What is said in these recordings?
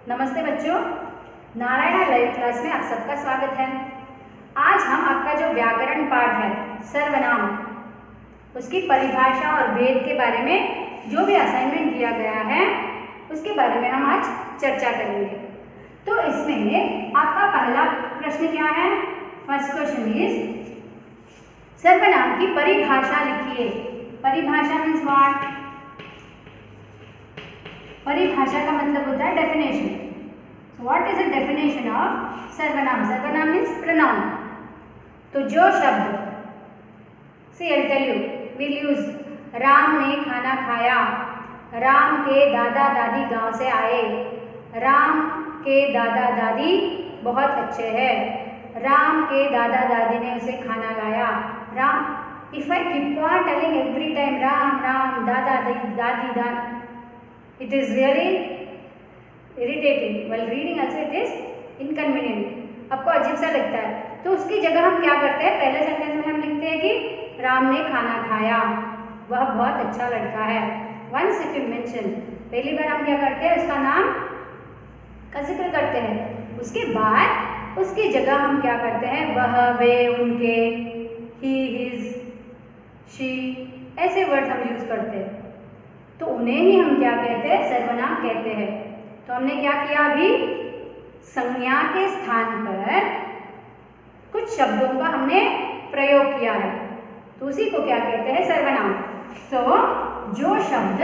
नमस्ते बच्चों, Narayana live class में आप सबका स्वागत है। आज हम आपका जो व्याकरण पाठ है सर्वनाम, उसकी परिभाषा और भेद के बारे में जो भी असाइनमेंट दिया गया है उसके बारे में हम आज चर्चा करेंगे। तो इसमें आपका पहला प्रश्न क्या है? फर्स्ट क्वेश्चन इज सर्वनाम की परिभाषा लिखिए। परिभाषा मीन्स व्हाट? परिभाषा का मतलब होता है definition. So what is the definition of सर्वनाम? सर्वनाम मीन्स प्रोनाउन। तो जो शब्द, see I tell you, will use Ram ने खाना खाया, राम के दादा दादी गांव से आए, राम के दादा दादी बहुत अच्छे हैं, राम के दादा दादी ने उसे खाना लाया। Ram, if I keep on telling every time Ram Ram दादा दादी, it is really irritating. While reading also it is inconvenient. आपको अजीब सा लगता है, तो उसकी जगह हम क्या करते हैं? पहले सेंटेंस में हम लिखते हैं कि राम ने खाना खाया, वह बहुत अच्छा लड़का है। Once if you mention, पहली बार हम क्या करते हैं? उसका नाम का जिक्र करते हैं। उसके बाद उसकी जगह हम क्या करते हैं? वह, वे, उनके, he, his, she, ऐसे वर्ड हम यूज करते हैं। तो उन्हें ही हम क्या कहते हैं? सर्वनाम कहते हैं। तो हमने क्या किया? अभी संज्ञा के स्थान पर कुछ शब्दों का हमने प्रयोग किया है, तो उसी को क्या कहते हैं? सर्वनाम। सो जो शब्द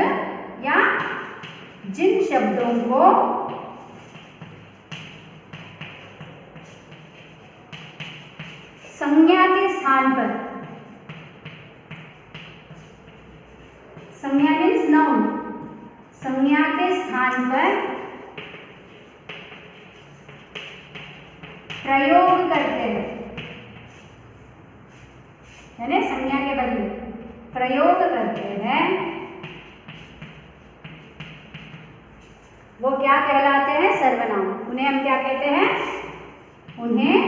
या जिन शब्दों को संज्ञा के स्थान पर, संज्ञा मीन्स नाउन, संज्ञा के स्थान पर प्रयोग करते हैं, यानी संज्ञा के बदले प्रयोग करते हैं, वो क्या कहलाते हैं? सर्वनाम। उन्हें हम क्या कहते हैं? उन्हें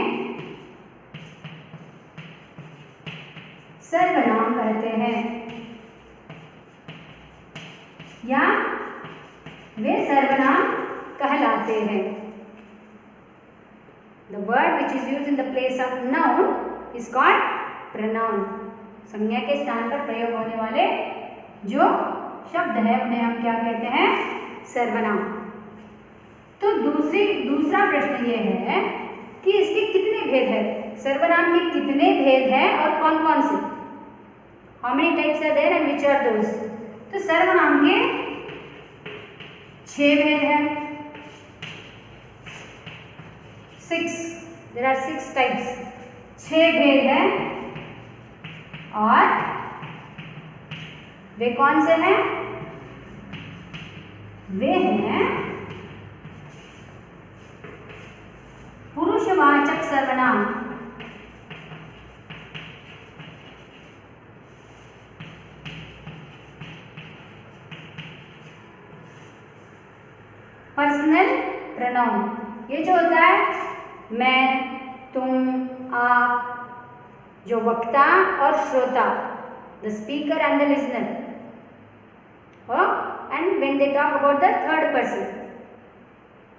सर्वनाम कहते हैं, या वे सर्वनाम कहलाते हैं। The word which is used in the place of noun is called pronoun. संज्ञा के स्थान पर प्रयोग होने वाले जो शब्द है उन्हें हम क्या कहते हैं? सर्वनाम। तो दूसरा प्रश्न ये है कि इसके कितने भेद है? सर्वनाम के कितने भेद हैं और कौन कौन से? How many types are there and which are those? तो सर्वनाम के 6 भेद हैं। 6, there are 6 types, 6 भेद हैं। और वे कौन से हैं? वे हैं पुरुषवाचक सर्वनाम, पर्सनल प्रोनाउन। ये जो होता है मैं, तुम, आप, जो वक्ता और श्रोता, the speaker and the listener, and when they talk about the third person,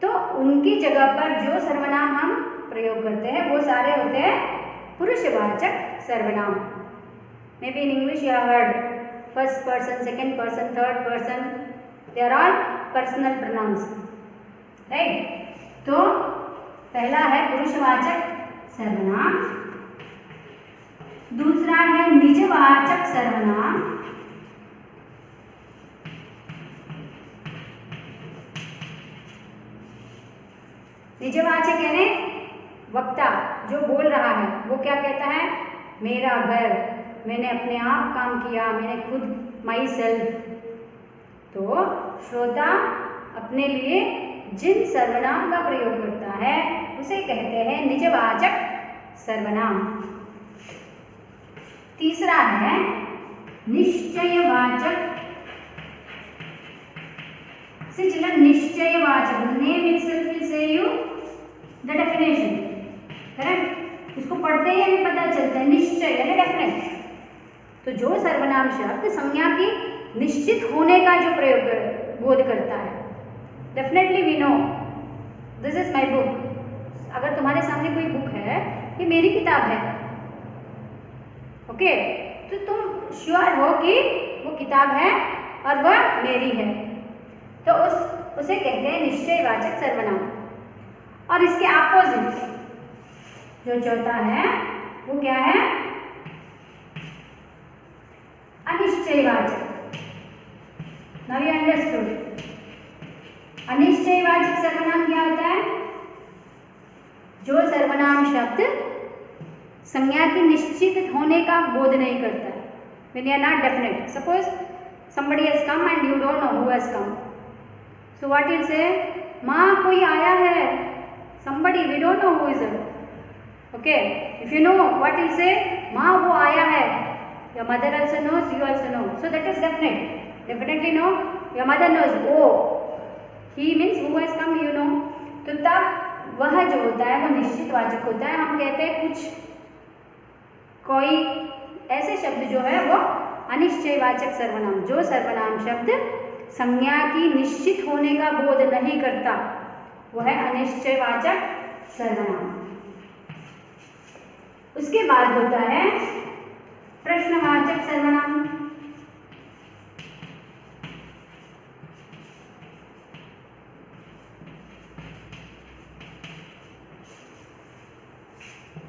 तो उनकी जगह पर जो सर्वनाम हम प्रयोग करते हैं वो सारे होते हैं पुरुषवाचक सर्वनाम। May be in English you have heard first person, second person, third person, they are all personal pronouns, right? तो पहला है पुरुषवाचक सर्वनाम, दूसरा है निजवाचक सर्वनाम, निजवाचक यानी वक्ता जो बोल रहा है वो क्या कहता है? मेरा घर, मैंने अपने आप काम किया, मैंने खुद, माई सेल्फ। तो श्रोता अपने लिए जिन सर्वनाम का प्रयोग करता है उसे कहते हैं निजवाचक सर्वनाम। तीसरा है निश्चयवाचक। See children, निश्चयवाचक, the name itself will say you the definition, correct? इसको पढ़ते ही हमें पता चलता है निश्चय यानी डेफिनेट। तो जो सर्वनाम शब्द संज्ञा की निश्चित होने का जो प्रयोग बोध करता है, definitely we know this is my book. अगर तुम्हारे सामने कोई बुक है, ये मेरी किताब है, ओके, तो तुम श्योर हो कि वो किताब है और वह मेरी है, तो उसे कहते हैं निश्चयवाचक सर्वनाम। और इसके अपोजिट जो चौथा है वो क्या है? अनिश्चयवाचक। Now you understood. अनिश्चयवाचक सर्वनाम क्या होता है? जो सर्वनाम शब्द संज्ञा की निश्चित होने का बोध नहीं करता है। When you are not definite. Suppose somebody has come and you don't know who has come. So what you'll say? माँ कोई आया है. Somebody, we don't know who is it. Okay. If you know, what you'll say? माँ वो आया है. Your mother also knows, you also know. So that is definite. Definitely know. Your mother knows. Oh, he means who has come, you know. तो तब वह जो होता है वो निश्चित वाचक होता है। हम कहते हैं कोई ऐसे शब्द जो है वो अनिश्चयवाचक सर्वनाम, जो सर्वनाम शब्द संज्ञा की निश्चित होने का बोध नहीं करता, वो है अनिश्चयवाचक सर्वनाम। उसके बाद होता है प्रश्नवाचक सर्वनाम।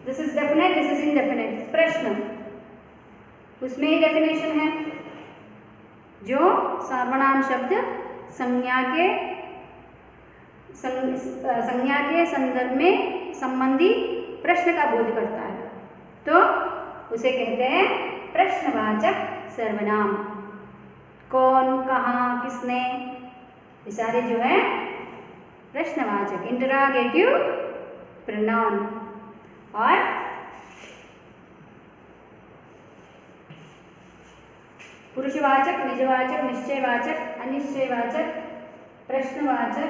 This is definite, this is indefinite. प्रश्न, उसमें ही डेफिनेशन है। जो सर्वनाम शब्द संज्ञा के संदर्भ में संबंधी प्रश्न का बोध करता है, तो उसे कहते हैं प्रश्नवाचक सर्वनाम। कौन, कहाँ, किसने, ये सारे जो है प्रश्नवाचक, इंटरोगेटिव प्रोनाउन। और पुरुषवाचक, निजवाचक, निश्चयवाचक, अनिश्चयवाचक, प्रश्नवाचक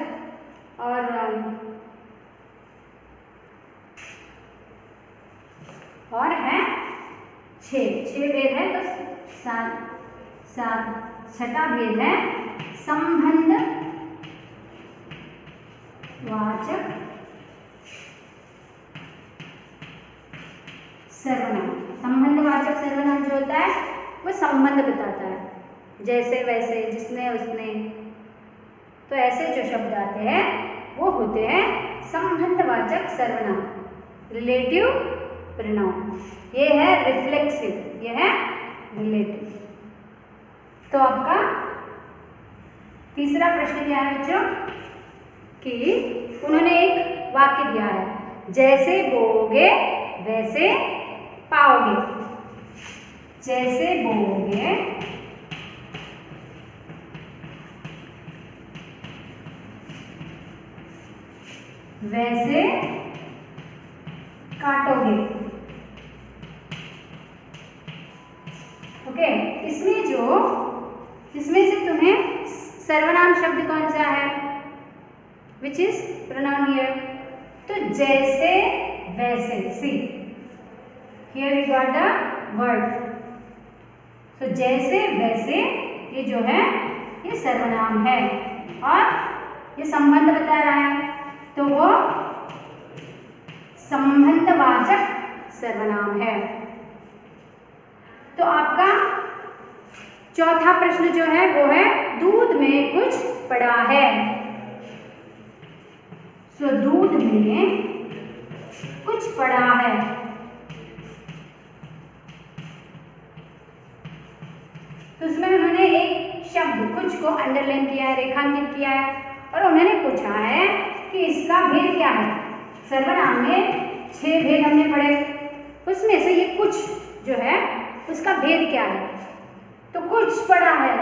और है 6 भेद है। तो छठा भेद है संबंध वाचक सर्वनाम। संबंधवाचक सर्वनाम जो होता है वो संबंध बताता है, जैसे वैसे, जिसने, उसने। तो ऐसे जो शब्द आते हैं वो होते हैं संबंधवाचक सर्वनाम, रिलेटिव प्रोनाउन। ये है रिफ्लेक्सिव, ये है रिलेटिव। तो आपका तीसरा प्रश्न क्या है बच्चों? कि उन्होंने एक वाक्य दिया है, जैसे बोओगे वैसे पाओगे। जैसे बोओगे वैसे काटोगे। ओके, इसमें से तुम्हें सर्वनाम शब्द कौन सा है? Which is pronoun here? तो जैसे वैसे, see here you got the word. तो जैसे वैसे ये जो है ये सर्वनाम है और ये संबंध बता रहा है, तो वो संबंधवाचक सर्वनाम है। तो आपका चौथा प्रश्न जो है वो है दूध में कुछ पड़ा है। सो दूध में कुछ पड़ा है। तो उसमें उन्होंने एक शब्द कुछ को अंडरलाइन किया है, रेखांकित किया है, और उन्होंने पूछा है कि इसका भेद क्या है। सर्वनाम में 6 भेद हमने पढ़े, उसमें से ये कुछ जो है उसका भेद क्या है? तो कुछ पड़ा है,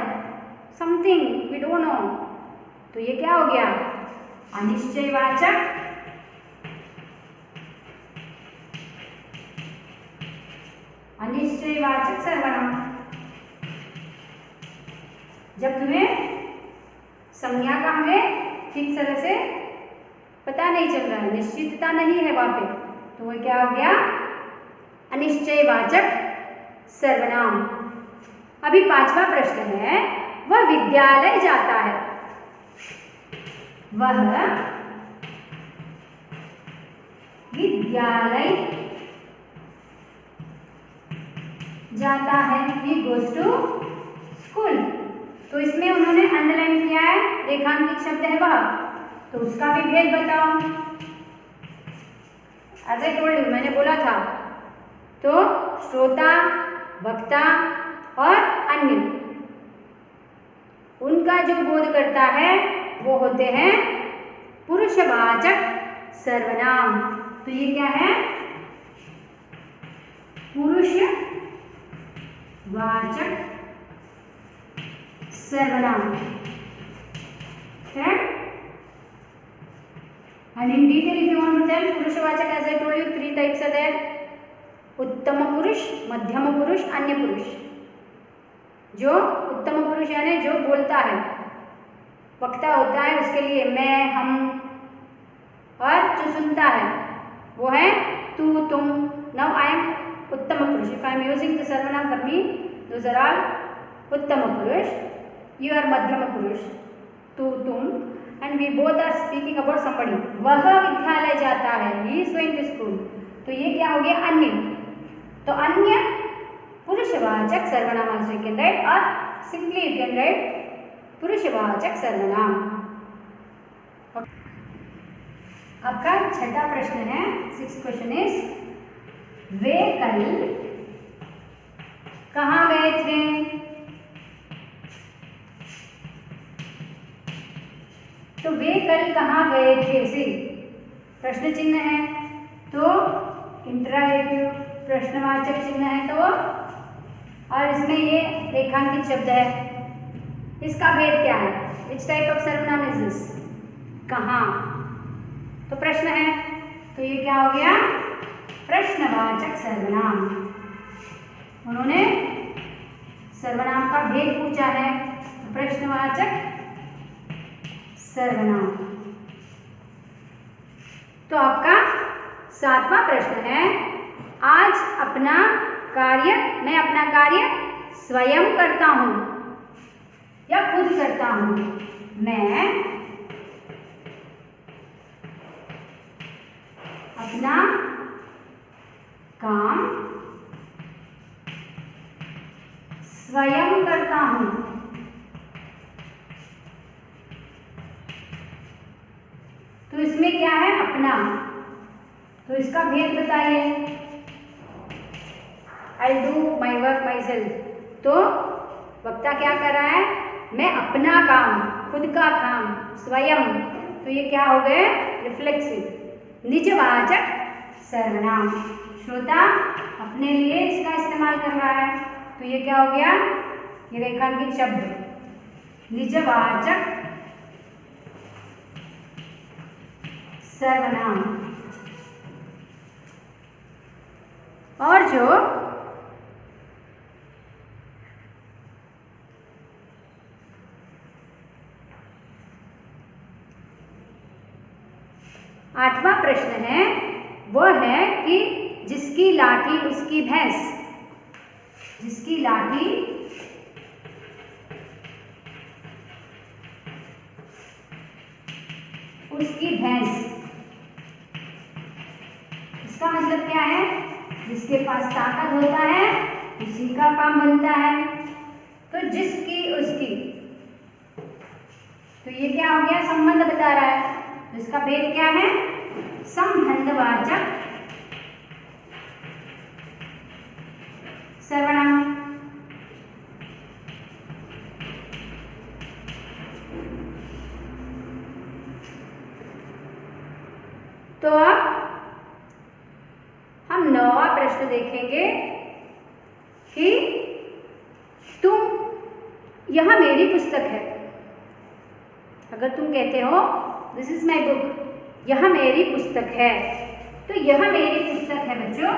समथिंग वी डोंट नो। तो ये क्या हो गया? अनिश्चयवाचक सर्वनाम। जब तुम्हें संज्ञा का हमें ठीक तरह से पता नहीं चल रहा है, निश्चितता नहीं है वहां पे, तो वह क्या हो गया? अनिश्चयवाचक सर्वनाम। अभी 5वां प्रश्न है, वह विद्यालय जाता है। वह विद्यालय जाता है, he goes to school। तो इसमें उन्होंने अंडरलाइन किया है, रेखांकित शब्द है वह, तो उसका भी भेद बताओ। एज आई टोल्ड यू, मैंने बोला था, तो श्रोता, वक्ता और अन्य, उनका जो बोध करता है वो होते हैं पुरुषवाचक सर्वनाम। तो ये क्या है? पुरुषवाचक सर्वनाम है। And in detail, if you want to tell, पुरुषवाचक, as I told you, 3 types are there: उत्तम पुरुष, मध्यम पुरुष, अन्य पुरुष। जो उत्तम पुरुष यानी जो बोलता है, वक्ता होता है, उसके लिए मैं, हम, और जो सुनता है वो है तू, तुम। नाउ आई एम उत्तम पुरुष, if I am using the सर्वनाम for me, those are all उत्तम पुरुष। यू आर मध्यम पुरुष, तू, तुम, and we both are speaking about somebody. वह विद्यालय जाता है, he is going to school. तो ये क्या हो गया? अन्य। तो अन्य पुरुषवाचक सर्वनाम आल्सो यू कैन राइट, और सिंपली यू कैन राइट पुरुषवाचक सर्वनाम। आपका छठा प्रश्न है, 6th क्वेश्चन इज, वे कल कहाँ गए थे? तो वे कल कहाँ गए थे से प्रश्न चिन्ह है, तो इंटरॉगेटिव प्रश्नवाचक चिन्ह है, तो और इसमें ये रेखांकित शब्द है। इसका भेद क्या है? विच टाइप ऑफ सर्वनाम इज दिस? कहाँ, तो प्रश्न है, तो ये क्या हो गया? प्रश्नवाचक सर्वनाम। उन्होंने सर्वनाम का भेद पूछा है, तो प्रश्नवाचक सर्वनाम। तो आपका 7वां प्रश्न है, आज अपना कार्य, मैं अपना कार्य स्वयं करता हूं या खुद करता हूं? मैं अपना काम स्वयं करता हूं। तो इसमें क्या है? अपना। तो इसका भेद बताइए। I do my work my self. तो वक्ता क्या कर रहा है? मैं अपना काम, खुद का काम, स्वयं। तो ये क्या हो गए? रिफ्लेक्सिव निजवाचक सर्वनाम। श्रोता अपने लिए इसका इस्तेमाल कर रहा है, तो ये क्या हो गया? ये रेखांकित शब्द निजवाचक सर्वनाम। और जो आठवां प्रश्न है वह है कि जिसकी लाठी उसकी भैंस, जिसकी लाठी उसकी भैंस। इसका मतलब क्या है? जिसके पास ताकत होता है उसी का काम बनता है। तो जिसकी उसकी, तो ये क्या हो गया? संबंध बता रहा है। तो इसका भेद क्या है? संबंधवाचक सर्वनाम। तो अब हम 9वां प्रश्न देखेंगे कि यह मेरी पुस्तक है। अगर तुम कहते हो दिस इज माई बुक, यह मेरी पुस्तक है, तो यह मेरी पुस्तक है बच्चों,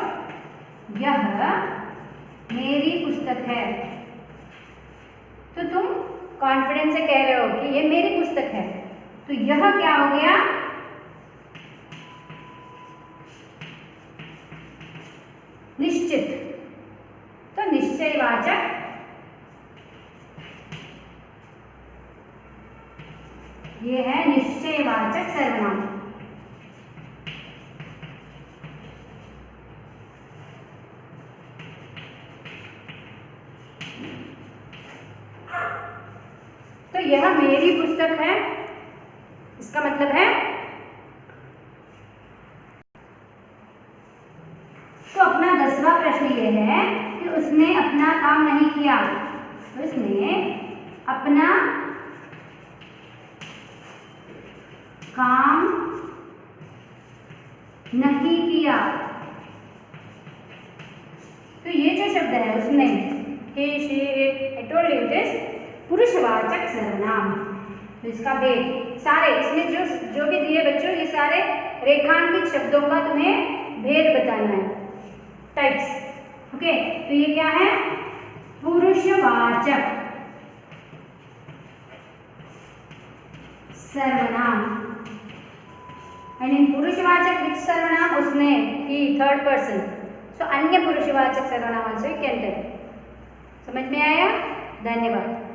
यह मेरी पुस्तक है। तो तुम कॉन्फिडेंस से कह रहे हो कि यह मेरी पुस्तक है, तो यह क्या हो गया? निश्चित। तो निश्चयवाचक ये है निश्चयवाचक सर्वनाम। यह मेरी पुस्तक है, इसका मतलब है तो अपना 10वां प्रश्न ये है कि उसने अपना काम नहीं किया, तो उसने अपना काम नहीं किया। तो ये जो शब्द है उसने, he, she, it, I told you this पुरुषवाचक सर्वनाम। तो इसका भेद सारे इसमें जो भी दिए बच्चों, ये सारे रेखांकित शब्दों का तुम्हें भेद बताना है, टाइप्स। ओके, तो ये क्या है? पुरुषवाचक सर्वनाम। एंड इन पुरुषवाचक विच सर्वनाम? उसने, ही, थर्ड पर्सन। सो अन्य पुरुषवाचक सर्वनाम आल्सो यू कैन टेल। समझ में आया? धन्यवाद।